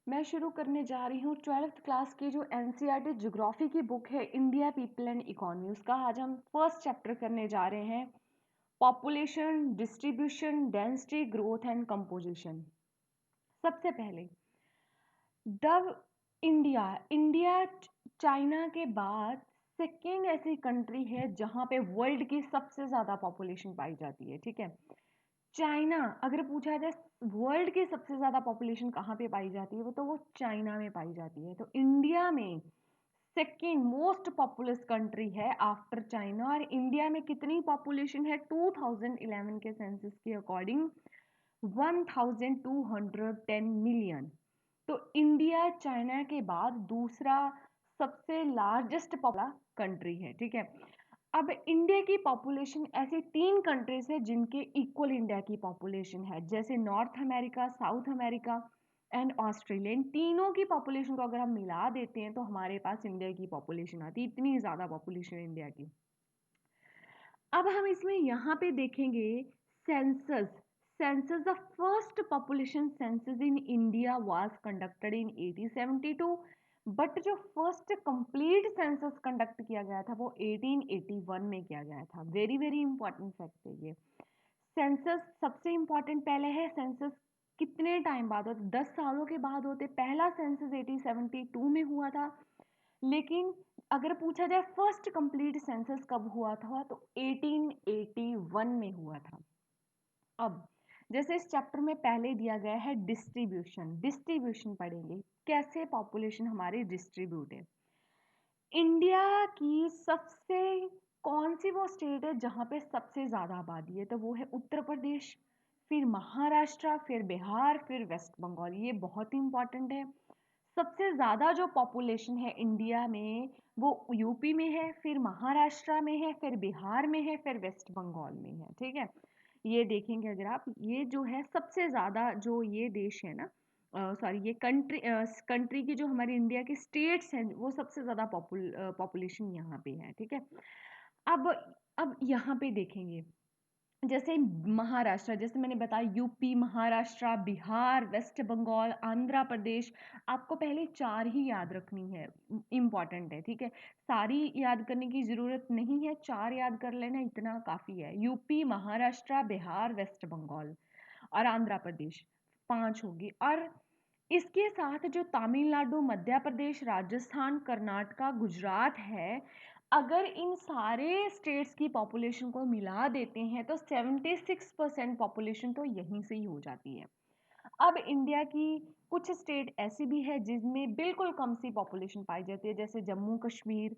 मैं शुरू करने जा रही हूँ 12th क्लास की जो एनसीईआरटी ज्योग्राफी की बुक है इंडिया पीपल एंड इकोनॉमी। उसका आज हम फर्स्ट चैप्टर करने जा रहे हैं, population, distribution, density, growth and composition. सबसे पहले द इंडिया इंडिया चाइना के बाद सेकेंड ऐसी कंट्री है जहाँ पे वर्ल्ड की सबसे ज़्यादा पॉपुलेशन पाई जाती है। ठीक है, चाइना अगर पूछा जाए वर्ल्ड की सबसे ज़्यादा पॉपुलेशन कहाँ पे पाई जाती है, वो चाइना में पाई जाती है। तो इंडिया में सेकेंड मोस्ट पॉपुलस कंट्री है आफ्टर चाइना। और इंडिया में कितनी पॉपुलेशन है? 2011 के सेंसस के अकॉर्डिंग 1210 मिलियन। तो इंडिया चाइना के बाद दूसरा सबसे लार्जेस्ट पॉपुलर कंट्री है। ठीक है, अब इंडिया की पॉपुलेशन ऐसे तीन कंट्रीज है जिनके इक्वल इंडिया की पॉपुलेशन है, जैसे North America, South America and Australia. इन तीनों की पॉपुलेशन को अगर हम मिला देते हैं तो हमारे पास इंडिया की पॉपुलेशन आती है। इतनी ज़्यादा पॉपुलेशन है इंडिया की। अब हम इसमें यहाँ पे देखेंगे census. Census the first population census in India was conducted in 1872, but जो फर्स्ट कंप्लीट सेंसस कंडक्ट किया गया था वो 1881 में किया गया था। वेरी वेरी इंपॉर्टेंट फैक्ट है ये। सेंसस सबसे इंपॉर्टेंट पहले है, सेंसस कितने टाइम बाद होते? 10 सालों के बाद होते। पहला सेंसस 1872 में हुआ था, लेकिन अगर पूछा जाए फर्स्ट कंप्लीट सेंसस कब हुआ था तो 1881 में हुआ था। अब जैसे इस चैप्टर में पहले दिया गया है डिस्ट्रीब्यूशन, डिस्ट्रीब्यूशन पढ़ेंगे कैसे पॉपुलेशन हमारी डिस्ट्रीब्यूट है। इंडिया की सबसे कौन सी वो स्टेट है जहाँ पे सबसे ज़्यादा आबादी है? तो वो है उत्तर प्रदेश, फिर महाराष्ट्र, फिर बिहार, फिर वेस्ट बंगाल। ये बहुत ही इंपॉर्टेंट है। सबसे ज़्यादा जो पॉपुलेशन है इंडिया में वो यूपी में है, फिर महाराष्ट्र में है, फिर बिहार में है, फिर वेस्ट बंगाल में है। ठीक है, ये देखेंगे अगर आप, ये जो है सबसे ज़्यादा जो ये देश है ना, सॉरी ये कंट्री की जो हमारी इंडिया के स्टेट्स हैं वो सबसे ज़्यादा पॉपुलेशन यहाँ पे है। ठीक है, अब अब यहाँ पे देखेंगे जैसे महाराष्ट्र, जैसे मैंने बताया यूपी, महाराष्ट्र, बिहार, वेस्ट बंगाल, आंध्र प्रदेश। आपको पहले चार ही याद रखनी है, इम्पॉर्टेंट है। ठीक है, सारी याद करने की ज़रूरत नहीं है, चार याद कर लेना इतना काफ़ी है। यूपी, महाराष्ट्र, बिहार, वेस्ट बंगाल और आंध्र प्रदेश, पांच होगी। और इसके साथ जो तमिलनाडु, मध्य प्रदेश, राजस्थान, कर्नाटका, गुजरात है, अगर इन सारे स्टेट्स की पॉपुलेशन को मिला देते हैं तो 76% पॉपुलेशन तो यहीं से ही हो जाती है। अब इंडिया की कुछ स्टेट ऐसी भी है जिनमें बिल्कुल कम सी पॉपुलेशन पाई जाती है, जैसे जम्मू कश्मीर,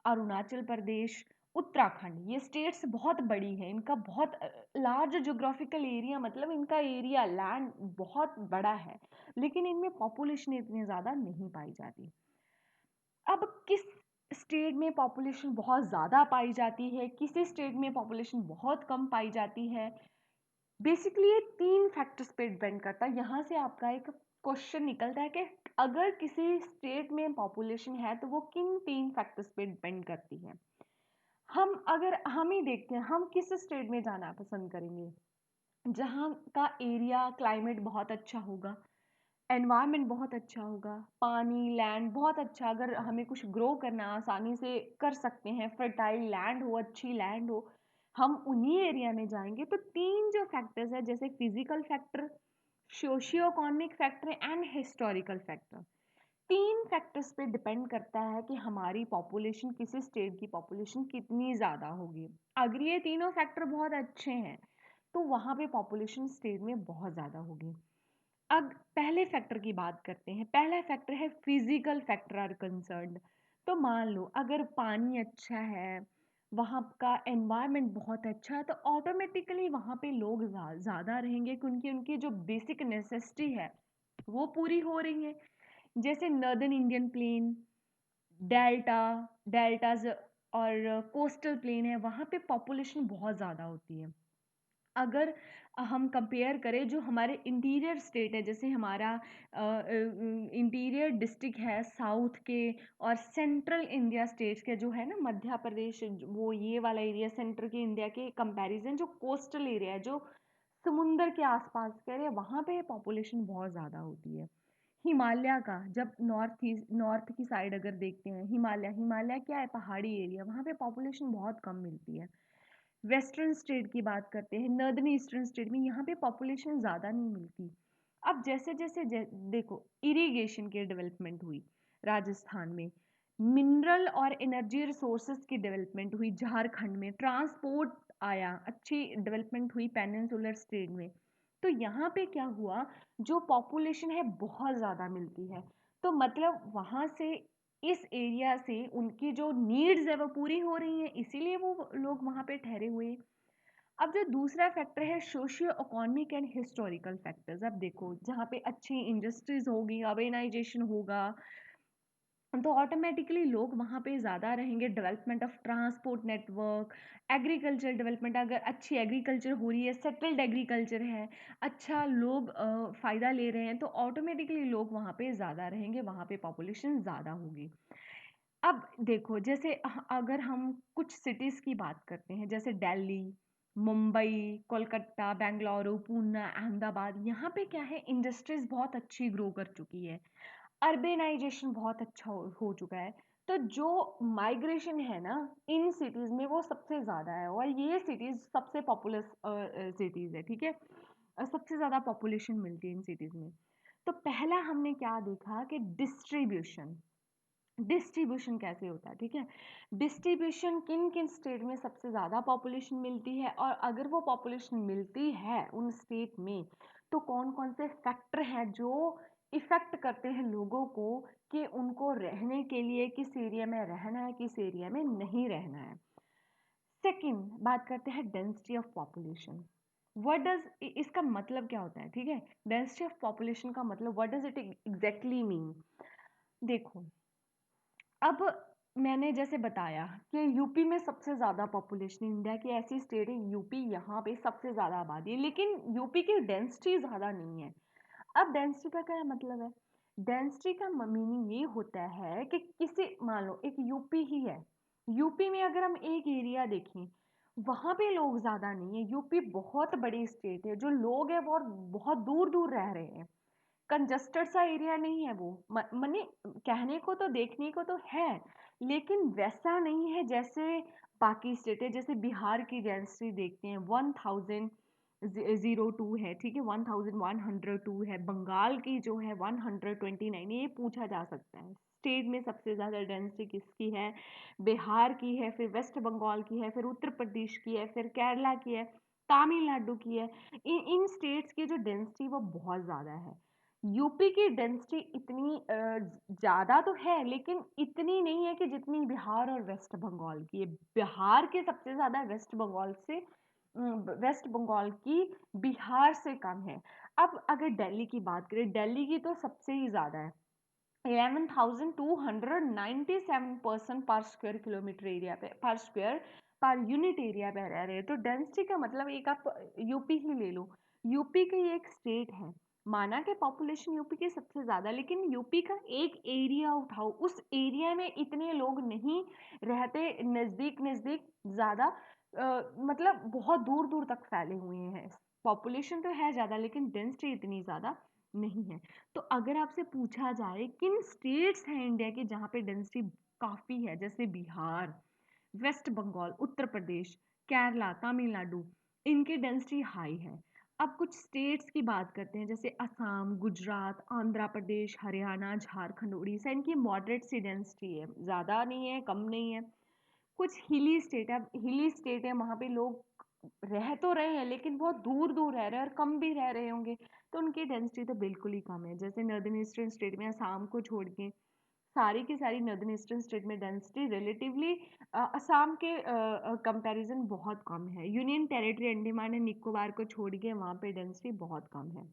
अरुणाचल प्रदेश, उत्तराखंड। ये स्टेट्स बहुत बड़ी है, इनका बहुत लार्ज ज्योग्राफिकल एरिया, मतलब इनका एरिया लैंड बहुत बड़ा है, लेकिन इनमें पॉपुलेशन इतनी ज़्यादा नहीं पाई जाती। अब किस स्टेट में पॉपुलेशन बहुत ज़्यादा पाई जाती है, किसी स्टेट में पॉपुलेशन बहुत कम पाई जाती है, बेसिकली ये तीन फैक्टर्स पे डिपेंड करता है। यहाँ से आपका एक क्वेश्चन निकलता है कि अगर किसी स्टेट में पॉपुलेशन है तो वो किन तीन फैक्टर्स पे डिपेंड करती है। अगर हम ही देखते हैं, हम किस स्टेट में जाना पसंद करेंगे? जहाँ का एरिया क्लाइमेट बहुत अच्छा होगा, एनवायरनमेंट बहुत अच्छा होगा, पानी लैंड बहुत अच्छा, अगर हमें कुछ ग्रो करना आसानी से कर सकते हैं, फर्टाइल लैंड हो, अच्छी लैंड हो, हम उन्हीं एरिया में जाएंगे। तो तीन जो फैक्टर्स है, जैसे physical factor, socio economic factor and historical factor, तीन फैक्टर्स पे डिपेंड करता है कि हमारी पॉपुलेशन, किसी स्टेट की पॉपुलेशन कितनी ज़्यादा होगी। अगर ये तीनों फैक्टर बहुत अच्छे हैं तो वहाँ पे पॉपुलेशन स्टेट में बहुत ज़्यादा होगी। अब पहले फैक्टर की बात करते हैं। पहला फैक्टर है फिजिकल फैक्टर आर कंसर्न्ड। तो मान लो अगर पानी अच्छा है, वहाँ का एनवायरनमेंट बहुत अच्छा है, तो ऑटोमेटिकली वहाँ पे लोग ज़्यादा रहेंगे क्योंकि उनकी जो बेसिक नेसेसिटी है वो पूरी हो रही है। जैसे northern Indian plain, delta deltas और कोस्टल प्लेन है, वहाँ पे पॉपुलेशन बहुत ज़्यादा होती है। अगर हम कंपेयर करें जो हमारे इंटीरियर स्टेट है, जैसे हमारा इंटीरियर डिस्ट्रिक्ट है साउथ के और सेंट्रल इंडिया स्टेट्स के, जो है ना मध्य प्रदेश, वो ये वाला एरिया सेंटर के इंडिया के कंपैरिजन, जो कोस्टल एरिया है, जो समुंदर के आसपास का एरिया, वहाँ पे पॉपुलेशन बहुत ज़्यादा होती है। हिमालय का, जब नॉर्थ की साइड अगर देखते हैं, हिमालय हिमालय क्या है, पहाड़ी एरिया, वहाँ पे पॉपुलेशन बहुत कम मिलती है। वेस्टर्न स्टेट की बात करते हैं, नॉर्दर्न ईस्टर्न स्टेट में यहाँ पे पॉपुलेशन ज़्यादा नहीं मिलती। अब जैसे जैसे देखो इरिगेशन की डेवलपमेंट हुई राजस्थान में, मिनरल और एनर्जी रिसोर्सेज की डेवलपमेंट हुई झारखंड में, ट्रांसपोर्ट आया, अच्छी डेवलपमेंट हुई पेनिनसुलर स्टेट में। तो यहाँ पे क्या हुआ, जो पॉपुलेशन है बहुत ज़्यादा मिलती है, तो मतलब वहाँ से इस एरिया से उनकी जो नीड्स है वो पूरी हो रही हैं, इसीलिए वो लोग वहाँ पे ठहरे हुए हैं। अब जो दूसरा फैक्टर है socio economic and historical factors, अब देखो जहाँ पे अच्छी इंडस्ट्रीज होगी, अर्बनाइजेशन होगा, तो ऑटोमेटिकली लोग वहाँ पे ज़्यादा रहेंगे। Development of transport network, agriculture development, अगर अच्छी एग्रीकल्चर हो रही है, सेटल्ड एग्रीकल्चर है, अच्छा लोग फ़ायदा ले रहे हैं, तो ऑटोमेटिकली लोग वहाँ पे ज़्यादा रहेंगे, वहाँ पे पॉपुलेशन ज़्यादा होगी। अब देखो जैसे अगर हम कुछ सिटीज़ की बात करते हैं, जैसे दिल्ली, मुंबई, कोलकाता, बेंगलुरु, पूना, अहमदाबाद, यहाँ पे क्या है, इंडस्ट्रीज बहुत अच्छी ग्रो कर चुकी है, अर्बेनाइजेशन बहुत अच्छा हो चुका है। तो जो माइग्रेशन है ना इन सिटीज़ में वो सबसे ज़्यादा है, और ये सिटीज़ सबसे पॉपुलस सिटीज़ है, ठीक है। सबसे ज़्यादा पॉपुलेशन मिलती है इन सिटीज़ में। तो पहला हमने क्या देखा कि डिस्ट्रीब्यूशन, डिस्ट्रीब्यूशन कैसे होता है, ठीक है। डिस्ट्रीब्यूशन किन किन स्टेट में सबसे ज़्यादा पॉपुलेशन मिलती है, और अगर वो पॉपुलेशन मिलती है उन स्टेट में, तो कौन कौन से फैक्टर हैं जो इफ़ेक्ट करते हैं लोगों को कि उनको रहने के लिए किस एरिया में रहना है, किस एरिया में नहीं रहना है। सेकंड बात करते हैं density of population. What does, इसका मतलब क्या होता है, ठीक है। डेंसिटी ऑफ पॉपुलेशन का मतलब what does it exactly mean. देखो, अब मैंने जैसे बताया कि यूपी में सबसे ज़्यादा पॉपुलेशन, इंडिया की ऐसी स्टेट है यूपी, यहाँ पे सबसे ज़्यादा आबादी है, लेकिन यूपी की डेंसिटी ज़्यादा नहीं है। अब डेंसिटी का क्या मतलब है, डेंसिटी का मीनिंग ये होता है कि किसी, मान लो एक यूपी ही है, यूपी में अगर हम एक एरिया देखें, वहाँ पे लोग ज़्यादा नहीं है, यूपी बहुत बड़ी स्टेट है, जो लोग हैं वो बहुत दूर दूर रह रहे हैं, कंजस्टेड सा एरिया नहीं है वो। मने कहने को तो देखने को तो है, लेकिन वैसा नहीं है जैसे बाकी स्टेट है। जैसे बिहार की डेंसिटी देखते हैं 1002 है, ठीक है, 1102 है। बंगाल की जो है 129, ये पूछा जा सकता है स्टेट में सबसे ज़्यादा डेंसिटी किसकी है। बिहार की है, फिर वेस्ट बंगाल की है, फिर उत्तर प्रदेश की है, फिर केरला की है, तमिलनाडु की है। इन स्टेट्स की जो डेंसिटी वो बहुत ज़्यादा है। यूपी की डेंसिटी इतनी ज़्यादा तो है, लेकिन इतनी नहीं है कि जितनी बिहार और वेस्ट बंगाल की है। बिहार के सबसे ज़्यादा वेस्ट बंगाल से, वेस्ट बंगाल की बिहार से कम है। अब अगर दिल्ली की बात करें, दिल्ली की तो सबसे ही ज़्यादा है, 11,297 पर्सन पर स्क्वायर किलोमीटर एरिया पे, पर स्क्वायर पर यूनिट एरिया पे रह रहे हैं। तो डेंसिटी का मतलब, एक आप यूपी ही ले लो, यूपी की एक स्टेट है, माना कि पॉपुलेशन यूपी की सबसे ज़्यादा, लेकिन यूपी का एक एरिया उठाओ, उस एरिया में इतने लोग नहीं रहते, नज़दीक नज़दीक ज़्यादा, मतलब बहुत दूर दूर तक फैले हुए हैं। पॉपुलेशन तो है ज़्यादा, लेकिन डेंसिटी इतनी ज़्यादा नहीं है। तो अगर आपसे पूछा जाए किन स्टेट्स हैं इंडिया के जहाँ पे डेंसिटी काफ़ी है, जैसे बिहार, वेस्ट बंगाल, उत्तर प्रदेश, केरला, तमिलनाडु, इनकी डेंसिटी हाई है। अब कुछ स्टेट्स की बात करते हैं, जैसे असम, गुजरात, आंध्र प्रदेश, हरियाणा, झारखंड, उड़ीसा, इनकी मॉडरेट सी डेंसिटी है, ज़्यादा नहीं है, कम नहीं है। कुछ हिली स्टेट है, हिली स्टेट है, वहाँ पे लोग रह तो रहे हैं, लेकिन बहुत दूर दूर रह रहे हैं और कम भी रह रहे होंगे, तो उनकी डेंसिटी तो बिल्कुल ही कम है। जैसे नॉर्दर्न ईस्टर्न स्टेट में असम को छोड़ के सारी की सारी नॉर्दर्न ईस्टर्न स्टेट में डेंसिटी रिलेटिवली असम के कंपैरिजन बहुत कम है। Union territory Andaman and Nicobar को छोड़ के वहाँ पे डेंसिटी बहुत कम है।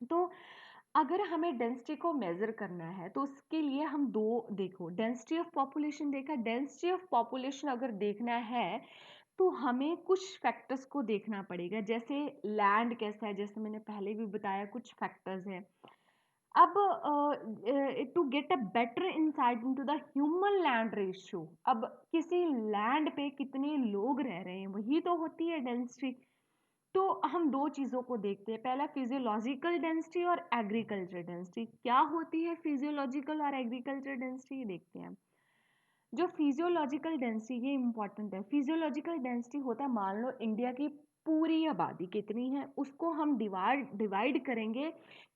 तो अगर हमें डेंसिटी को मेज़र करना है, तो उसके लिए हम दो, देखो डेंसिटी ऑफ पॉपुलेशन देखा, डेंसिटी ऑफ पॉपुलेशन अगर देखना है तो हमें कुछ फैक्टर्स को देखना पड़ेगा। जैसे लैंड कैसा है, जैसे मैंने पहले भी बताया कुछ फैक्टर्स हैं। अब to get a better insight into the human land ratio, अब किसी लैंड पे कितने लोग रह रहे हैं, वही तो होती है डेंसिटी। तो हम दो चीज़ों को देखते हैं, पहला फिजियोलॉजिकल डेंसिटी और एग्रीकल्चर डेंसिटी। क्या होती है फिजियोलॉजिकल और एग्रीकल्चर डेंसिटी, ये देखते हैं। जो फिजियोलॉजिकल डेंसिटी, ये इंपॉर्टेंट है। फिजियोलॉजिकल डेंसिटी होता है, मान लो इंडिया की पूरी आबादी कितनी है, उसको हम डिवाइड करेंगे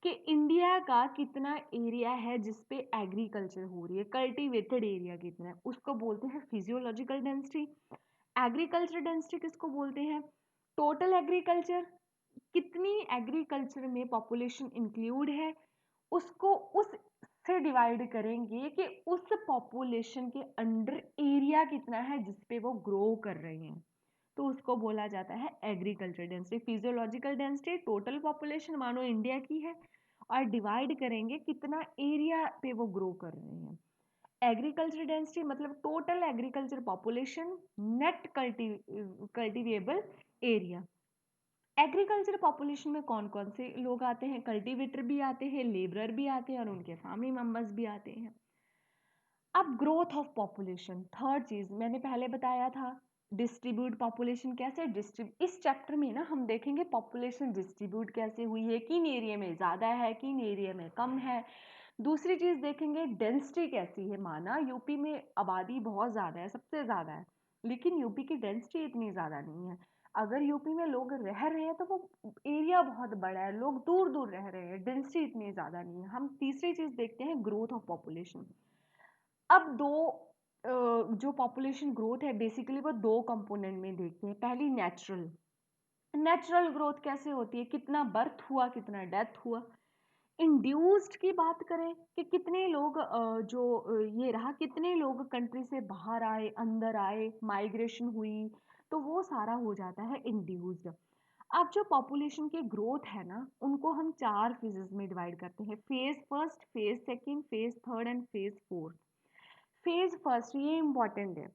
कि इंडिया का कितना एरिया है जिसपे एग्रीकल्चर हो रही है, कल्टीवेटेड एरिया कितना है, उसको बोलते हैं फिजियोलॉजिकल डेंसिटी। एग्रीकल्चर डेंसिटी किसको बोलते हैं? टोटल एग्रीकल्चर, कितनी एग्रीकल्चर में पॉपुलेशन इंक्लूड है, उसको उस से डिवाइड करेंगे कि उस पॉपुलेशन के अंडर एरिया कितना है जिस पे वो ग्रो कर रहे हैं, तो उसको बोला जाता है agriculture density. Physiological density total population मानो इंडिया की है और डिवाइड करेंगे कितना एरिया पे वो ग्रो कर रहे हैं। एग्रीकल्चर डेंसिटी मतलब total agriculture population net cultivable area. Agriculture population में कौन कौन से लोग आते हैं? कल्टीवेटर भी आते हैं, लेबरर भी आते हैं और उनके फैमिली मेंबर्स भी आते हैं। अब ग्रोथ ऑफ पॉपुलेशन, थर्ड चीज मैंने पहले बताया था, डिस्ट्रीब्यूट पॉपुलेशन कैसे इस चैप्टर में ना हम देखेंगे पॉपुलेशन डिस्ट्रीब्यूट कैसे हुई है, किन एरिया में ज़्यादा है, किन एरिया में कम है। दूसरी चीज़ देखेंगे डेंसिटी कैसी है, माना यूपी में आबादी बहुत ज़्यादा है, सबसे ज़्यादा है, लेकिन यूपी की डेंसिटी इतनी ज़्यादा नहीं है। अगर यूपी में लोग रह रहे हैं तो वो एरिया बहुत बड़ा है, लोग दूर दूर रह रहे हैं, डेंसिटी इतनी ज़्यादा नहीं है। हम तीसरी चीज़ देखते हैं ग्रोथ ऑफ पॉपुलेशन। अब जो पॉपुलेशन ग्रोथ है बेसिकली वो दो कंपोनेंट में देखते हैं। पहली नेचुरल, नेचुरल ग्रोथ कैसे होती है, कितना बर्थ हुआ, कितना डेथ हुआ। इंड्यूस्ड की बात करें कि कितने लोग ये रहा, कितने लोग कंट्री से बाहर आए, अंदर आए, माइग्रेशन हुई, तो वो सारा हो जाता है इंड्यूस्ड। अब जो पॉपुलेशन की ग्रोथ है ना, उनको हम चार फेजेस में डिवाइड करते हैं, phase first, phase second, phase third and phase fourth. Phase first ये इंपॉर्टेंट है।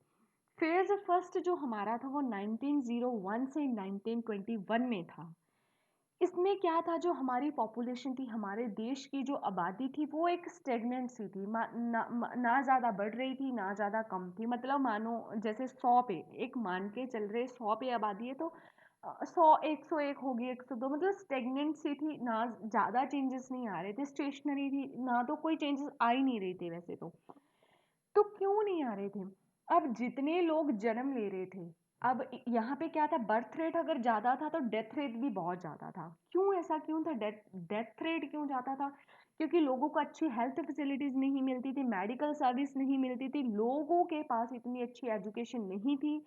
फेज फर्स्ट जो हमारा था वो 1901 से 1921 में था। इसमें क्या था, जो हमारी पॉपुलेशन थी, हमारे देश की जो आबादी थी, वो एक स्टेगनेंट सी थी, ना ज़्यादा बढ़ रही थी ना ज़्यादा कम थी। मतलब मानो जैसे 100 पे एक मान के चल रहे, 100 पे आबादी है तो 100 101 होगी, 102, मतलब स्टेगनेंट सी थी, ना ज़्यादा चेंजेस नहीं आ रहे थे, स्टेशनरी थी, ना तो कोई चेंजेस आ ही नहीं रहे थे वैसे तो क्यों नहीं आ रहे थे? अब जितने लोग जन्म ले रहे थे, अब यहाँ पे क्या था, बर्थ रेट अगर ज़्यादा था तो डेथ रेट भी बहुत ज़्यादा था। क्यों ऐसा क्यों था, डेथ रेट क्यों ज़्यादा था? क्योंकि लोगों को अच्छी हेल्थ फैसिलिटीज़ नहीं मिलती थी, मेडिकल सर्विस नहीं मिलती थी, लोगों के पास इतनी अच्छी एजुकेशन नहीं थी,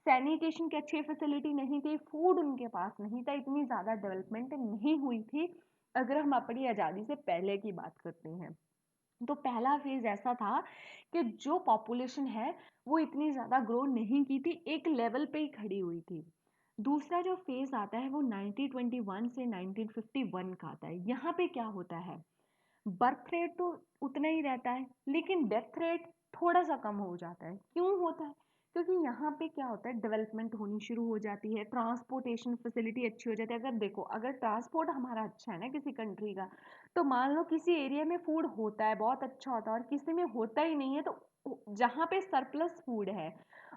सैनिटेशन की अच्छी फैसिलिटी नहीं थी, फूड उनके पास नहीं था, इतनी ज़्यादा डेवलपमेंट नहीं हुई थी अगर हम अपनी आज़ादी से पहले की बात करते हैं। तो पहला फेज ऐसा था कि जो पॉपुलेशन है वो इतनी ज़्यादा ग्रो नहीं की थी, एक लेवल पे ही खड़ी हुई थी। दूसरा जो फेज आता है वो 1921 से 1951 का आता है। यहाँ पे क्या होता है, बर्थ रेट तो उतना ही रहता है लेकिन डेथ रेट थोड़ा सा कम हो जाता है। क्यों होता है? क्योंकि यहाँ पे क्या होता है, डेवलपमेंट होनी शुरू हो जाती है, ट्रांसपोर्टेशन फैसिलिटी अच्छी हो जाती है। अगर देखो, अगर ट्रांसपोर्ट हमारा अच्छा है ना किसी कंट्री का, तो मान लो किसी एरिया में फूड होता है, बहुत अच्छा होता है, और किसी में होता ही नहीं है, तो जहाँ पे सरप्लस फूड है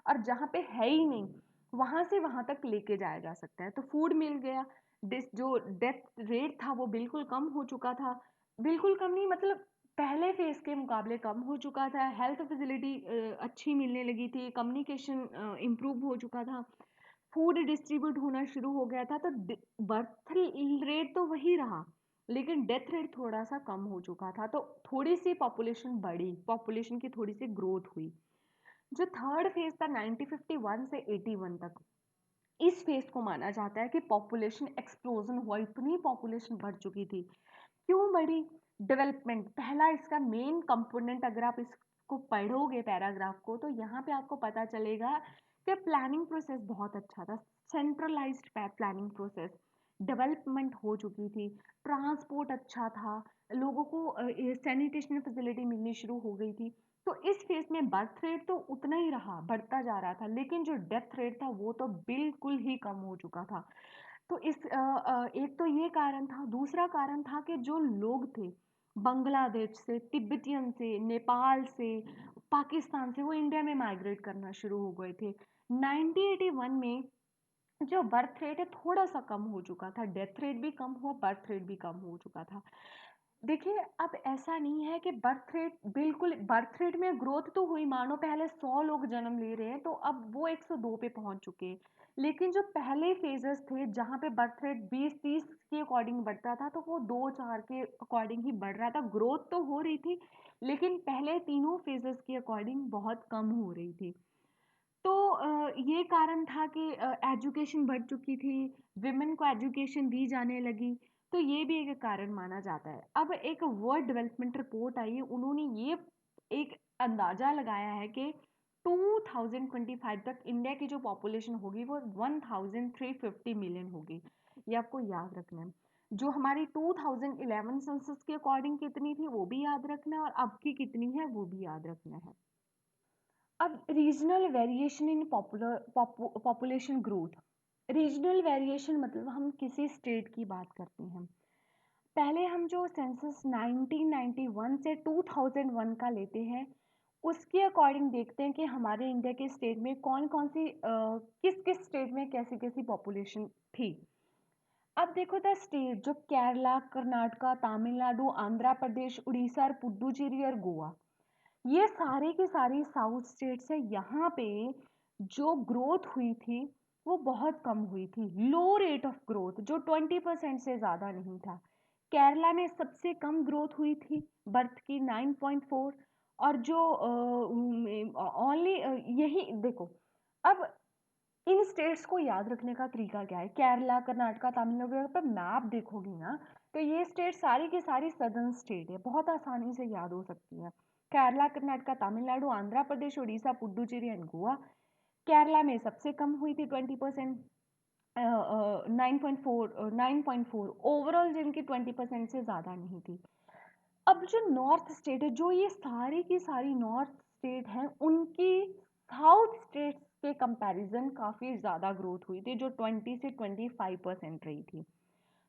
और जहाँ पे है ही नहीं, वहाँ से वहाँ तक लेके जाया जा सकता है, तो फूड मिल गया। जो डेथ रेट था वो बिल्कुल कम हो चुका था, बिल्कुल कम नहीं मतलब पहले फेज के मुकाबले कम हो चुका था, हेल्थ फैसिलिटी अच्छी मिलने लगी थी, कम्युनिकेशन इम्प्रूव हो चुका था, फूड डिस्ट्रीब्यूट होना शुरू हो गया था। तो बर्थ रेट तो वही रहा लेकिन डेथ रेट थोड़ा सा कम हो चुका था, तो थोड़ी सी पॉपुलेशन बढ़ी, पॉपुलेशन की थोड़ी सी ग्रोथ हुई। जो थर्ड फेज था 1951 से 81 तक, इस फेज को माना जाता है कि पॉपुलेशन एक्सप्लोजन हुआ, इतनी पॉपुलेशन बढ़ चुकी थी। क्यों बढ़ी? डेवलपमेंट पहला इसका मेन कंपोनेंट। अगर आप इसको पढ़ोगे पैराग्राफ को, तो यहाँ पे आपको पता चलेगा कि प्लानिंग प्रोसेस बहुत अच्छा था, सेंट्रलाइज्ड प्लानिंग प्रोसेस, डेवलपमेंट हो चुकी थी, ट्रांसपोर्ट अच्छा था, लोगों को सैनिटेशन फैसिलिटी मिलनी शुरू हो गई थी। तो इस फेज में बर्थ रेट तो उतना ही रहा, बढ़ता जा रहा था, लेकिन जो डेथ रेट था वो तो बिल्कुल ही कम हो चुका था। तो एक तो ये कारण था। दूसरा कारण था कि जो लोग थे बांग्लादेश से, तिब्बतियन से, नेपाल से, पाकिस्तान से, वो इंडिया में माइग्रेट करना शुरू हो गए थे। 1981 में जो बर्थ रेट है थोड़ा सा कम हो चुका था, डेथ रेट भी कम हुआ, बर्थ रेट भी कम हो चुका था। देखिए, अब ऐसा नहीं है कि बर्थ रेट बिल्कुल, बर्थ रेट में ग्रोथ तो हुई, मानो पहले 100 लोग जन्म ले रहे हैं तो अब वो 102 पे पहुंच चुके हैं। लेकिन जो पहले फेजेस थे जहाँ पे बर्थ रेट 20-30 के अकॉर्डिंग बढ़ता था, तो वो 2-4 के अकॉर्डिंग ही बढ़ रहा था। ग्रोथ तो हो रही थी, लेकिन पहले तीनों फेजेस के अकॉर्डिंग बहुत कम हो रही थी। तो ये कारण था कि एजुकेशन बढ़ चुकी थी, विमेन को एजुकेशन दी जाने लगी, तो ये भी एक कारण माना जाता है। अब एक वर्ल्ड डेवलपमेंट रिपोर्ट आई है, उन्होंने ये एक अंदाजा लगाया है कि 2025 तक इंडिया की जो पॉपुलेशन होगी वो 1350 मिलियन होगी। ये आपको याद रखना है। जो हमारी 2011 सेंसस के अकॉर्डिंग कितनी थी वो भी याद रखना है, और अब की कितनी है वो भी याद रखना है। अब regional variation in population growth. Regional variation मतलब हम किसी स्टेट की बात करते हैं। पहले हम जो सेंसस 1991 से 2001 का लेते हैं, उसके अकॉर्डिंग देखते हैं कि हमारे इंडिया के स्टेट में कौन कौन सी किस किस स्टेट में कैसी कैसी पॉपुलेशन थी। अब देखो द स्टेट जो केरला, कर्नाटका, तमिलनाडु, आंध्र प्रदेश, उड़ीसा और पुडुचेरी और गोवा, ये सारी की सारी साउथ स्टेट्स है। यहाँ पे जो ग्रोथ हुई थी वो बहुत कम हुई थी, लो रेट ऑफ ग्रोथ, जो 20% से ज़्यादा नहीं था। केरला में सबसे कम ग्रोथ हुई थी, बर्थ की 9.4। और जो ओनली यही देखो, अब इन स्टेट्स को याद रखने का तरीका क्या है? केरला, कर्नाटका, तमिलनाडु, अगर पर मैप देखोगी ना, तो ये स्टेट सारी की सारी सदर्न स्टेट है, बहुत आसानी से याद हो सकती है। केरला, कर्नाटका, तमिलनाडु, आंध्र प्रदेश, उड़ीसा, पुडुचेरी एंड गोवा। केरला में सबसे कम हुई थी 20%, 9.4 ओवरऑल, जिनकी 20% से ज़्यादा नहीं थी। अब जो नॉर्थ स्टेट है, जो ये सारी की सारी नॉर्थ स्टेट हैं, उनकी साउथ स्टेट्स के कंपैरिजन काफ़ी ज़्यादा ग्रोथ हुई थी, जो 20 से 25% रही थी।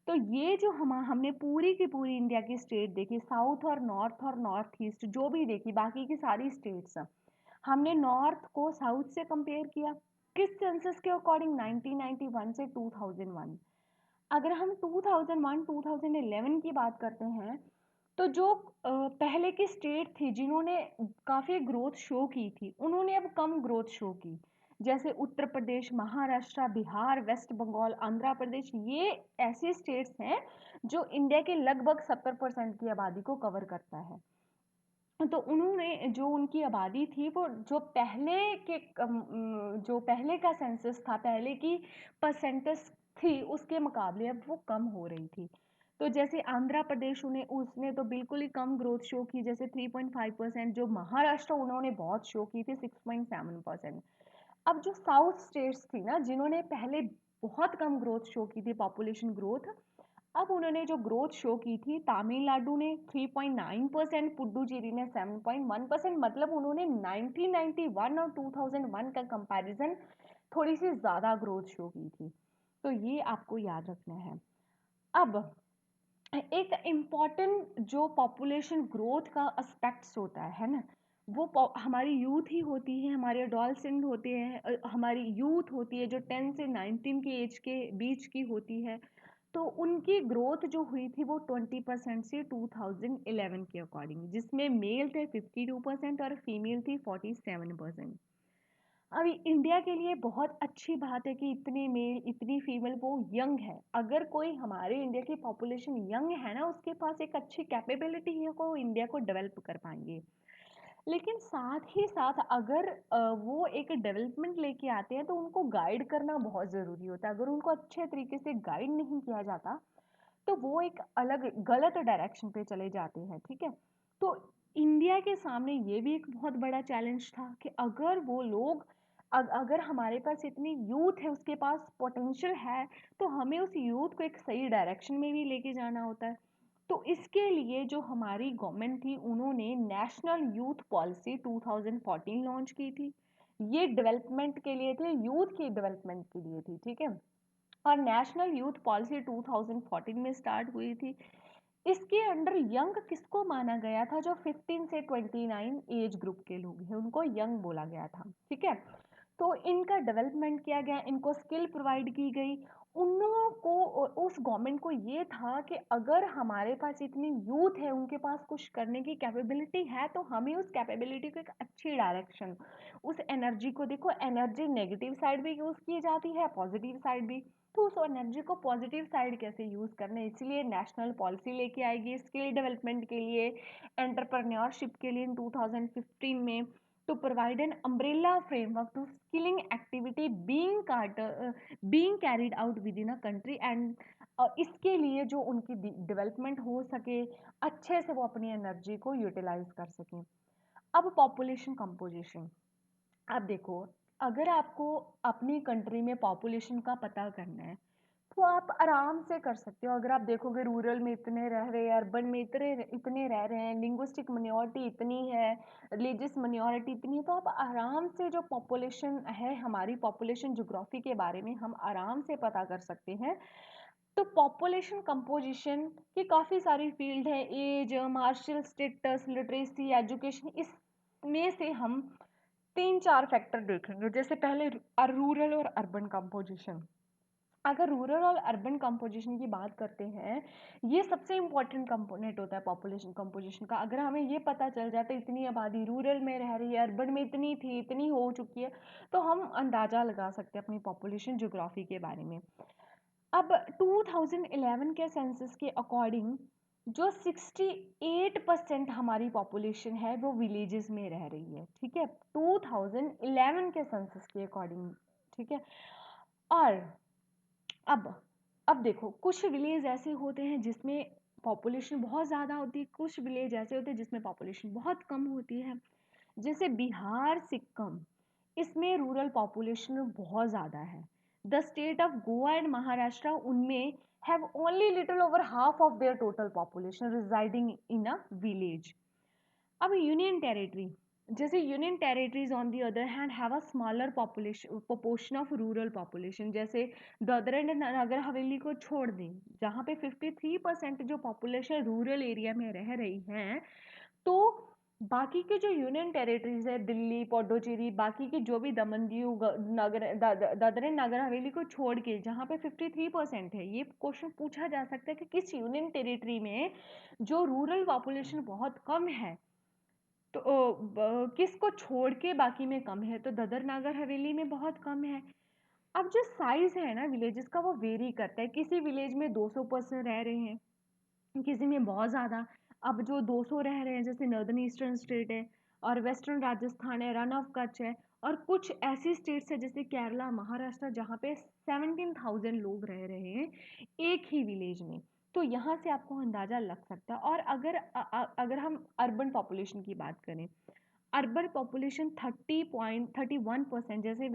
तो ये जो हमने पूरी की पूरी इंडिया की स्टेट देखी, साउथ और नॉर्थ ईस्ट जो भी देखी, बाकी की सारी स्टेट्स, हमने नॉर्थ को साउथ से कंपेयर किया। किस सेंसस के अकॉर्डिंग? 1991 से 2001। अगर हम 2001 2011 की बात करते हैं, तो जो पहले की स्टेट थी जिन्होंने काफ़ी ग्रोथ शो की थी, उन्होंने अब कम ग्रोथ शो की। जैसे उत्तर प्रदेश, महाराष्ट्र, बिहार, वेस्ट बंगाल, आंध्र प्रदेश, ये ऐसे स्टेट्स हैं जो इंडिया के लगभग 70% की आबादी को कवर करता है। तो उन्होंने जो उनकी आबादी थी वो जो पहले के जो पहले का सेंसस था, पहले की परसेंटेज थी, उसके मुकाबले अब वो कम हो रही थी। तो जैसे आंध्र प्रदेश उन्हें उसने तो बिल्कुल ही कम ग्रोथ शो की, जैसे 3.5%। जो महाराष्ट्र, उन्होंने बहुत शो की थी 6.7%। अब जो साउथ स्टेट्स थी ना, जिन्होंने पहले बहुत कम ग्रोथ शो की थी, पॉपुलेशन ग्रोथ, अब उन्होंने जो ग्रोथ शो की थी, तमिलनाडु ने 3.9%, पुडुचेरी ने 7.1%, मतलब उन्होंने 1991 और 2001 का कंपैरिजन थोड़ी सी ज़्यादा ग्रोथ शो की थी। तो ये आपको याद रखना है। अब एक इम्पॉर्टेंट जो पॉपुलेशन ग्रोथ का एस्पेक्ट्स होता है ना, वो हमारी यूथ ही होती है, हमारे अडोलसेंट होते हैं, हमारी यूथ होती है जो 10 से 19 के एज के बीच की होती है। तो उनकी ग्रोथ जो हुई थी वो 20% से 2011 के अकॉर्डिंग, जिसमें मेल थे 52% और फीमेल थी 47%। अभी इंडिया के लिए बहुत अच्छी बात है कि इतने मेल इतनी फीमेल वो यंग है। अगर कोई हमारे इंडिया की पॉपुलेशन यंग है ना, उसके पास एक अच्छी कैपेबिलिटी है, को इंडिया को डेवलप कर पाएंगे। लेकिन साथ ही साथ अगर वो एक डेवलपमेंट लेके आते हैं तो उनको गाइड करना बहुत ज़रूरी होता है। अगर उनको अच्छे तरीके से गाइड नहीं किया जाता तो वो एक अलग गलत डायरेक्शन पे चले जाते हैं, ठीक है। तो इंडिया के सामने ये भी एक बहुत बड़ा चैलेंज था कि अगर वो लोग अगर हमारे पास इतनी यूथ है, उसके पास पोटेंशियल है, तो हमें उस यूथ को एक सही डायरेक्शन में भी लेके जाना होता है। तो इसके लिए जो हमारी गवर्नमेंट थी, उन्होंने नेशनल यूथ पॉलिसी 2014 लॉन्च की थी। ये डेवलपमेंट के लिए थे, यूथ की डेवलपमेंट के लिए थी, ठीक है। और नेशनल यूथ पॉलिसी 2014 में स्टार्ट हुई थी। इसके अंडर यंग किसको माना गया था? जो 15 से 29 एज ग्रुप के लोग हैं, उनको यंग बोला गया था, ठीक है। तो इनका डेवलपमेंट किया गया, इनको स्किल प्रोवाइड की गई। उन लोगों को उस गवर्नमेंट को ये था कि अगर हमारे पास इतनी यूथ है, उनके पास कुछ करने की कैपेबिलिटी है, तो हमें उस कैपेबिलिटी को एक अच्छी डायरेक्शन, उस एनर्जी को, देखो एनर्जी नेगेटिव साइड भी यूज़ की जाती है, पॉजिटिव साइड भी, तो उस एनर्जी को पॉजिटिव साइड कैसे यूज़ करना है, इसलिए नेशनल पॉलिसी लेके आएगी स्किल डेवलपमेंट के लिए, एंटरप्रेन्योरशिप के लिए इन 2015 में, to provide an umbrella framework to skilling activity being carried out within a country and इसके लिए जो उनकी डेवलपमेंट हो सके, अच्छे से वो अपनी एनर्जी को यूटिलाइज कर सकें। अब पॉपुलेशन कंपोजिशन, अब देखो अगर आपको अपनी कंट्री में पॉपुलेशन का पता करना है तो आप आराम से कर सकते हो। अगर आप देखोगे रूरल में इतने रह रहे हैं, अर्बन में इतने इतने रह रहे हैं, लिंग्विस्टिक माइनॉरिटी इतनी है, रिलीजियस माइनॉरिटी इतनी है, तो आप आराम से जो पॉपुलेशन है, हमारी पॉपुलेशन ज्योग्राफी के बारे में हम आराम से पता कर सकते हैं। तो पॉपुलेशन कंपोजिशन की काफ़ी सारी फील्ड है, age, marital status, literacy, education, इसमें से हम 3-4 फैक्टर देखेंगे। जैसे पहले रूरल और अर्बन कंपोजिशन। अगर रूरल और अर्बन कंपोजिशन की बात करते हैं, ये सबसे इम्पॉर्टेंट कंपोनेंट होता है पॉपुलेशन कंपोजिशन का। अगर हमें ये पता चल जाता है इतनी आबादी रूरल में रह रही है, अर्बन में इतनी थी, इतनी हो चुकी है, तो हम अंदाज़ा लगा सकते हैं अपनी पॉपुलेशन ज्योग्राफी के बारे में। अब 2011 के सेंसस के अकॉर्डिंग जो 68% हमारी पॉपुलेशन है वो विलेजेस में रह रही है, ठीक है, 2011 के सेंसस के अकॉर्डिंग, ठीक है। और अब अब देखो कुछ विलेज ऐसे होते हैं जिसमें पॉपुलेशन बहुत ज़्यादा होती है, कुछ विलेज ऐसे होते हैं जिसमें पॉपुलेशन बहुत कम होती है। जैसे बिहार, सिक्किम, इसमें रूरल पॉपुलेशन बहुत ज़्यादा है। The state of Goa and Maharashtra, उनमें have only little over half of their total population residing in a village. अब यूनियन टेरिटरी, जैसे union territories on the other hand have a smaller population proportion of rural population. जैसे Dadra and Nagar Haveli को छोड़ दें, जहाँ पे 53% जो पॉपुलेशन रूरल एरिया में रह रही हैं, तो बाकी के जो यूनियन टेरिटरीज है, दिल्ली, पौडोचेरी, बाकी के जो भी दमन दीव, नगर, दादरा एंड नगर हवेली को छोड़ के जहाँ पे 53% है, ये क्वेश्चन पूछा जा सकता है कि किस यूनियन टेरिटरी में जो रूरल पॉपुलेशन बहुत कम है, तो किसको छोड़ के बाकी में कम है, तो ददर नागर हवेली में बहुत कम है। अब जो साइज है ना विलेजेस का, वो वेरी करता है, किसी विलेज में 200% रह रहे हैं, किसी में बहुत ज़्यादा। अब जो 200 रह रहे हैं, जैसे नॉर्दर्न ईस्टर्न स्टेट है और वेस्टर्न राजस्थान है, रन ऑफ कच्छ है, और कुछ ऐसी स्टेट्स है जैसे केरला, महाराष्ट्र, जहाँ पे 17,000 लोग रह रहे हैं एक ही विलेज में। तो यहाँ से आपको अंदाज़ा लग सकता है। और अगर हम अर्बन पॉपुलेशन की बात करें, अर्बन पॉपुलेशन 30.31%, जैसे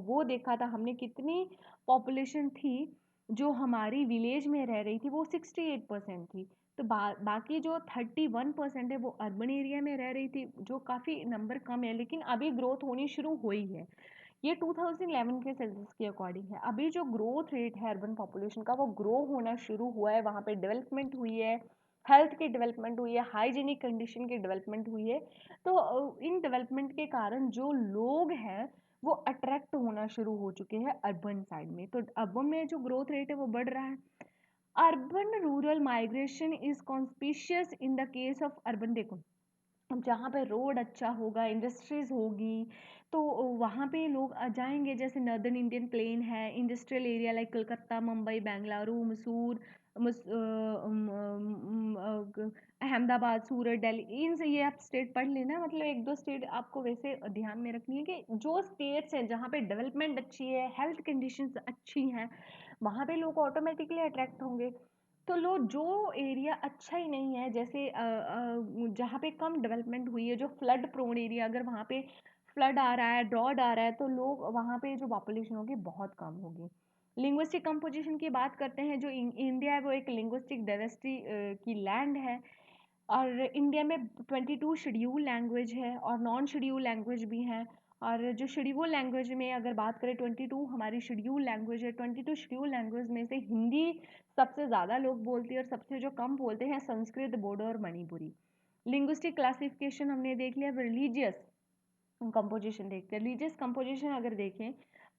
वो देखा था हमने कितनी पॉपुलेशन थी जो हमारी विलेज में रह रही थी, वो 68% थी। तो बाकी जो 31% है वो अर्बन एरिया में रह रही थी, जो काफ़ी नंबर कम है, लेकिन अभी ग्रोथ होनी शुरू हुई है। ये 2011 के सेंसस के अकॉर्डिंग है। अभी जो ग्रोथ रेट है अर्बन पॉपुलेशन का, वो ग्रो होना शुरू हुआ है, वहाँ पे डेवलपमेंट हुई है, हेल्थ की डेवलपमेंट हुई है, हाइजीनिक कंडीशन की डेवलपमेंट हुई है। तो इन डेवलपमेंट के कारण जो लोग हैं वो अट्रैक्ट होना शुरू हो चुके हैं अर्बन साइड में, तो अर्बन में जो ग्रोथ रेट है वो बढ़ रहा है। Urban rural migration is conspicuous in the case of urban. देखो जहाँ पे रोड अच्छा होगा, इंडस्ट्रीज होगी, तो वहाँ पे लोग जाएंगे। जैसे नॉर्दर्न इंडियन प्लेन है, industrial area like Calcutta, Mumbai, Bengaluru, मसूर, अहमदाबाद, सूरत, दिल्ली, इन से ये आप स्टेट पढ़ लेना। मतलब एक दो स्टेट आपको वैसे ध्यान में रखनी है कि जो स्टेट्स हैं जहाँ पे डेवलपमेंट अच्छी है, हेल्थ कंडीशंस अच्छी हैं, वहाँ पे लोग ऑटोमेटिकली अट्रैक्ट होंगे। तो लो जो एरिया अच्छा ही नहीं है, जैसे जहाँ पे कम डेवलपमेंट हुई है, जो फ्लड प्रोन एरिया, अगर वहाँ पे फ्लड आ रहा है, ड्रॉट आ रहा है, तो लोग वहाँ पे जो पॉपुलेशन होगी बहुत कम होगी। लिंग्विस्टिक कंपोजिशन की बात करते हैं, जो इंडिया है वो एक लिंग्विस्टिक डाइवर्सिटी की लैंड है, और इंडिया में 22 शेड्यूल लैंग्वेज है और नॉन शेड्यूल लैंग्वेज भी हैं। और जो शेड्यूल लैंग्वेज में अगर बात करें, 22 हमारी शेड्यूल लैंग्वेज है। 22 शेड्यूल लैंग्वेज में से हिंदी सबसे ज़्यादा लोग बोलते हैं और सबसे जो कम बोलते हैं संस्कृत, बोडो और मणिपुरी। लिंग्विस्टिक क्लासिफिकेशन हमने देख लिया। रिलीजियस कंपोजिशन देखते हैं, रिलीजियस कंपोजिशन अगर देखें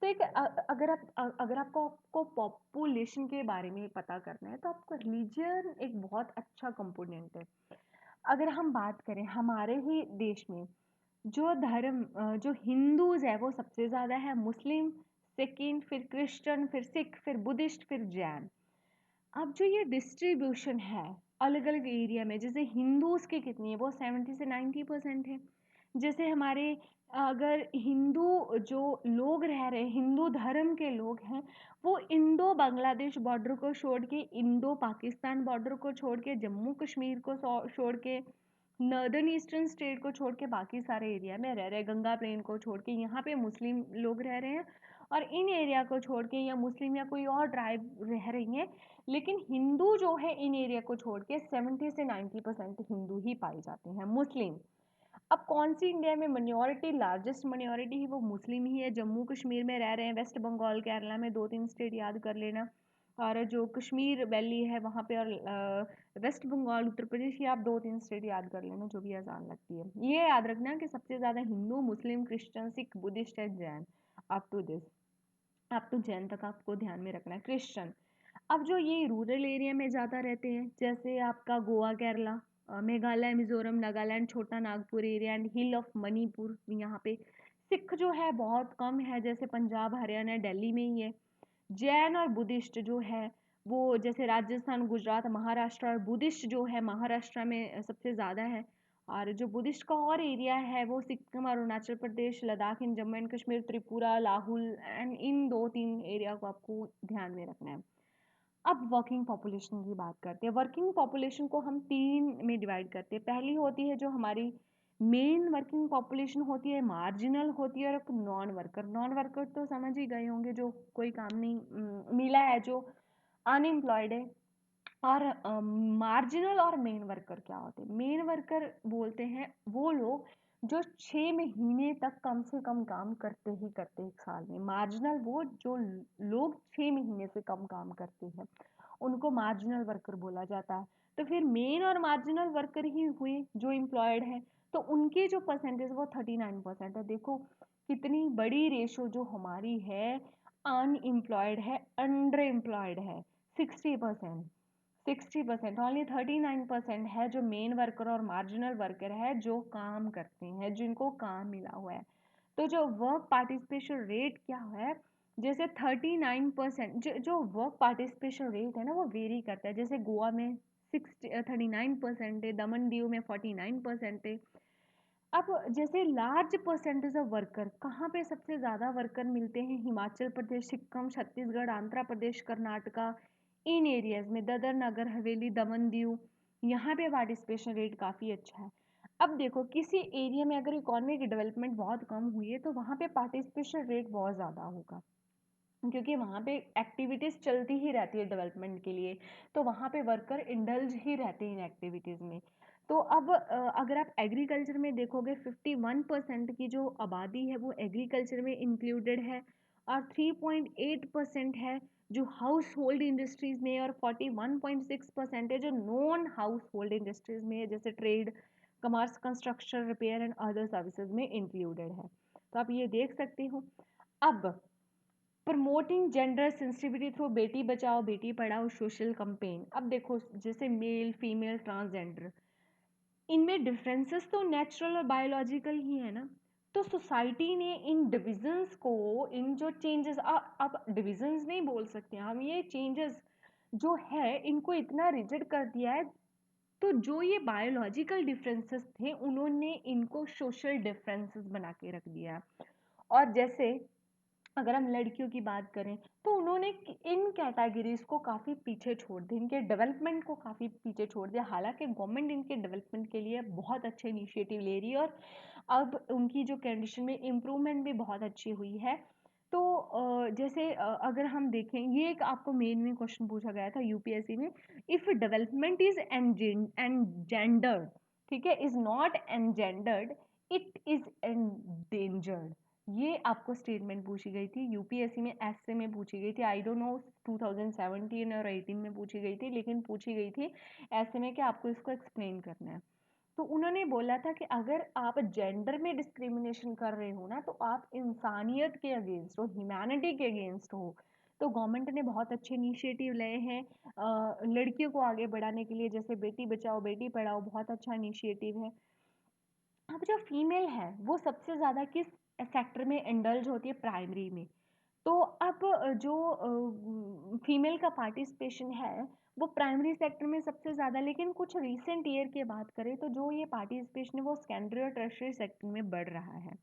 तो एक अगर आपको पॉपुलेशन के बारे में पता करना है तो आपको रिलीजन एक बहुत अच्छा कंपोनेंट है। अगर हम बात करें हमारे ही देश में जो धर्म जो हिंदूज है वो सबसे ज़्यादा है, मुस्लिम सेकेंड, फिर क्रिश्चियन, फिर सिख, फिर बुद्धिस्ट, फिर जैन। अब जो ये डिस्ट्रीब्यूशन है अलग अलग एरिया में, जैसे हिंदूज की कितनी है, वो 70 से 90% है। जैसे हमारे अगर हिंदू जो लोग रह रहे हैं, हिंदू धर्म के लोग हैं, वो इंडो बांग्लादेश बॉर्डर को छोड़ के, इंडो पाकिस्तान बॉर्डर को छोड़ के, जम्मू कश्मीर को छोड़ के, नॉर्दर्न ईस्टर्न स्टेट को छोड़ के बाकी सारे एरिया में रह रहे हैं, गंगा प्लेन को छोड़ के यहाँ पे मुस्लिम लोग रह रहे हैं, और इन एरिया को छोड़ के या मुस्लिम या कोई और ट्राइब रह रही हैं। लेकिन हिंदू जो है इन एरिया को छोड़ के 70 से 90% हिंदू ही पाए जाते हैं, मुस्लिम। अब कौन सी इंडिया में माइनॉरिटी, लार्जेस्ट माइनॉरिटी है वो मुस्लिम ही है। जम्मू कश्मीर में रह रहे हैं, वेस्ट बंगाल, केरला में, 2-3 स्टेट याद कर लेना, और जो कश्मीर वैली है वहाँ पे, और वेस्ट बंगाल, उत्तर प्रदेश, ये आप 2-3 स्टेट याद कर लेना जो भी आसान लगती है। ये याद रखना कि सबसे ज़्यादा हिंदू, मुस्लिम, क्रिश्चियन, सिख, बुद्धिस्ट है, जैन। अप टू दिस, अब तो जैन तक आपको ध्यान में रखना है। क्रिश्चियन, अब जो ये रूरल एरिया में ज़्यादा रहते हैं, जैसे आपका गोवा, केरला, मेघालय, मिजोरम, नागालैंड, छोटा Nagpur area and hill of Manipur, यहाँ पे सिख जो है बहुत कम है, जैसे पंजाब, हरियाणा, दिल्ली में ही है। जैन और बुद्धिस्ट जो है वो जैसे राजस्थान, गुजरात, महाराष्ट्र, और बुद्धिस्ट जो है महाराष्ट्र में सबसे ज़्यादा है। और जो बुद्धिस्ट का और एरिया है वो Sikkim, Arunachal Pradesh, Ladakh, in Jammu and Kashmir, Tripura, Lahaul, and इन 2-3 एरिया को आपको ध्यान में रखना है। अब वर्किंग पॉपुलेशन की बात करते हैं। वर्किंग पॉपुलेशन को हम 3 में डिवाइड करते हैं। पहली होती है जो हमारी मेन वर्किंग पॉपुलेशन होती है, मार्जिनल होती है, और एक नॉन वर्कर। नॉन वर्कर तो समझ ही गए होंगे, जो कोई काम नहीं मिला है, जो अनएम्प्लॉयड है। और मार्जिनल और मेन वर्कर क्या होते हैं? मेन वर्कर बोलते हैं वो लोग जो 6 महीने तक कम से कम काम करते ही करते एक साल में। मार्जिनल वो जो लोग 6 महीने से कम काम करते हैं, उनको मार्जिनल वर्कर बोला जाता है। तो फिर मेन और मार्जिनल वर्कर ही हुए जो एम्प्लॉयड है, तो उनकी जो परसेंटेज वो 39% है। देखो कितनी बड़ी रेशो जो हमारी है, अनएम्प्लॉयड है, अंडर एम्प्लॉयड है, 60%। 60%, ओनली 39% है जो मेन वर्कर और मार्जिनल वर्कर है जो काम करते हैं, जिनको काम मिला हुआ है। तो जो वर्क पार्टिसिपेशन रेट क्या है, जैसे 39%, जो वर्क पार्टिसिपेशन रेट है ना वो वेरी करता है। जैसे गोवा में 39% है, दमन दीव में 49% है। अब जैसे लार्ज परसेंटेज ऑफ वर्कर कहाँ पे सबसे ज़्यादा वर्कर मिलते हैं? हिमाचल प्रदेश, सिक्किम, छत्तीसगढ़, आंध्र प्रदेश, कर्नाटका, इन एरियाज में, दादर नगर हवेली, दमन दीव, यहाँ पे पार्टिसिपेशन रेट काफ़ी अच्छा है। अब देखो किसी एरिया में अगर इकोनॉमी की डेवलपमेंट बहुत कम हुई है तो वहाँ पे पार्टिसिपेशन रेट बहुत ज़्यादा होगा, क्योंकि वहाँ पे एक्टिविटीज़ चलती ही रहती है डेवलपमेंट के लिए, तो वहाँ पे वर्कर इंडल्ज ही रहते हैं इन एक्टिविटीज़ में। तो अब अगर आप एग्रीकल्चर में देखोगे 51% की जो आबादी है वो एग्रीकल्चर में इंक्लूडेड है, और 3.8% है जो हाउस होल्ड इंडस्ट्रीज़ में, और 41.6% है जो नॉन हाउस होल्ड इंडस्ट्रीज़ में है, जैसे trade, commerce, construction, repair and other services में इंक्लूडेड है। तो आप ये देख सकते हो। अब promoting gender sensitivity through Beti Bachao Beti Padhao social campaign. अब देखो जैसे मेल, फीमेल, ट्रांसजेंडर, इनमें डिफरेंसेस तो नेचुरल और बायोलॉजिकल ही है ना। तो सोसाइटी ने इन डिविजन्स को, इन जो चेंजेस, अब डिविजन्स नहीं बोल सकते हम, ये चेंजेस जो है इनको इतना रिजिड कर दिया है। तो जो ये बायोलॉजिकल डिफरेंसेस थे उन्होंने इनको सोशल डिफरेंसेस बना के रख दिया है। और जैसे अगर हम लड़कियों की बात करें तो उन्होंने इन कैटेगरीज को काफ़ी पीछे छोड़ दिया, इनके डेवलपमेंट को काफ़ी पीछे छोड़ दिया। हालांकि गवर्नमेंट इनके डेवलपमेंट के लिए बहुत अच्छे इनिशिएटिव ले रही है, और अब उनकी जो कंडीशन में इम्प्रूवमेंट भी बहुत अच्छी हुई है। तो जैसे अगर हम देखें, ये एक आपको मेन क्वेश्चन पूछा गया था यूपीएससी में, इफ डेवलपमेंट इज एंजेंडर्ड, ठीक है, is not engendered, it is endangered. ये आपको स्टेटमेंट पूछी गई थी यूपीएससी में, ऐसे में पूछी गई थी। आई डोंट नो 2017 और 18 में पूछी गई थी, लेकिन पूछी गई थी ऐसे में कि आपको इसको एक्सप्लेन करना है। तो उन्होंने बोला था कि अगर आप जेंडर में डिस्क्रिमिनेशन कर रहे हो ना, तो आप इंसानियत के अगेंस्ट हो, ह्यूमैनिटी के अगेंस्ट हो। तो गवर्नमेंट ने बहुत अच्छे इनिशिएटिव लिए हैं लड़कियों को आगे बढ़ाने के लिए, जैसे बेटी बचाओ बेटी पढ़ाओ, बहुत अच्छा इनिशिएटिव है। अब जो फीमेल है वो सबसे ज़्यादा किस सेक्टर में इंडल्ज होती है? प्राइमरी में। तो अब जो फीमेल का पार्टिसिपेशन है वो प्राइमरी सेक्टर में सबसे ज़्यादा, लेकिन कुछ रीसेंट ईयर की बात करें तो जो ये पार्टिसिपेशन है वो सेकेंडरी और टर्शियरी सेक्टर में बढ़ रहा है।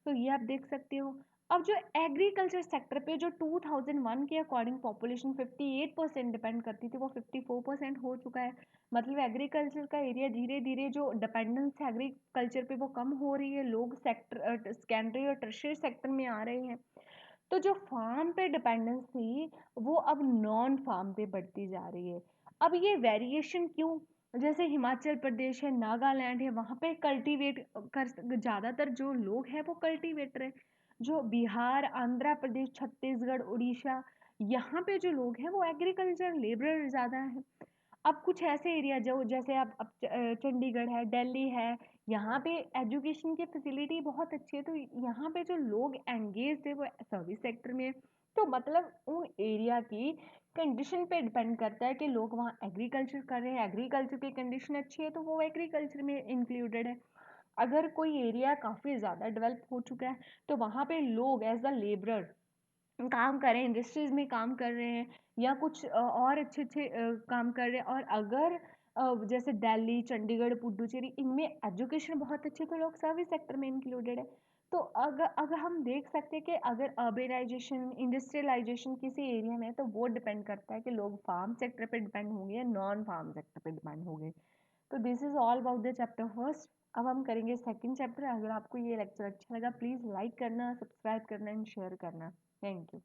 तो ये आप देख सकते हो। अब जो एग्रीकल्चर सेक्टर पे जो 2001 के अकॉर्डिंग पॉपुलेशन 58% डिपेंड करती थी, वो 54% हो चुका है। मतलब एग्रीकल्चर का एरिया धीरे धीरे जो डिपेंडेंस है एग्रीकल्चर पे वो कम हो रही है, लोग सेक्टर सेकेंडरी और टर्शियरी सेक्टर में आ रहे हैं। तो जो फार्म पे डिपेंडेंस थी वो अब नॉन फार्म पे बढ़ती जा रही है। अब ये वेरिएशन क्यों? जैसे हिमाचल प्रदेश है, नागालैंड है, वहाँ पे कल्टीवेट कर ज़्यादातर जो लोग हैं वो कल्टीवेटर है। जो बिहार, आंध्र प्रदेश, छत्तीसगढ़, उड़ीसा, यहाँ पे जो लोग हैं वो एग्रीकल्चर लेबरर ज़्यादा है। अब कुछ ऐसे एरिया जो जैसे अब चंडीगढ़ है, दिल्ली है, यहाँ पे एजुकेशन की फैसिलिटी बहुत अच्छी है, तो यहाँ पे जो लोग एंगेज है वो सर्विस सेक्टर में है। तो मतलब उन एरिया की कंडीशन पे डिपेंड करता है कि लोग वहाँ एग्रीकल्चर कर रहे हैं, एग्रीकल्चर की कंडीशन अच्छी है तो वो एग्रीकल्चर में इंक्लूडेड है। अगर कोई एरिया काफ़ी ज़्यादा डेवलप हो चुका है तो वहाँ पे लोग एज अ लेबरर काम कर रहे हैं, इंडस्ट्रीज में काम कर रहे हैं, या कुछ और अच्छे अच्छे काम कर रहे हैं। और अगर जैसे दिल्ली, चंडीगढ़, पुडुचेरी, इनमें एजुकेशन बहुत अच्छी है तो लोग सर्विस सेक्टर में इंक्लूडेड है। तो अगर अगर हम देख सकते हैं कि अगर अर्बेनाइजेशन, इंडस्ट्रियलाइजेशन किसी एरिया में है तो वो डिपेंड करता है कि लोग फार्म सेक्टर पे डिपेंड होंगे या नॉन फार्म सेक्टर पे डिपेंड होंगे। तो this is all about the chapter first. अब हम करेंगे सेकंड चैप्टर। अगर आपको ये लेक्चर अच्छा लगा प्लीज़ लाइक करना, सब्सक्राइब करना एंड शेयर करना। Thank you.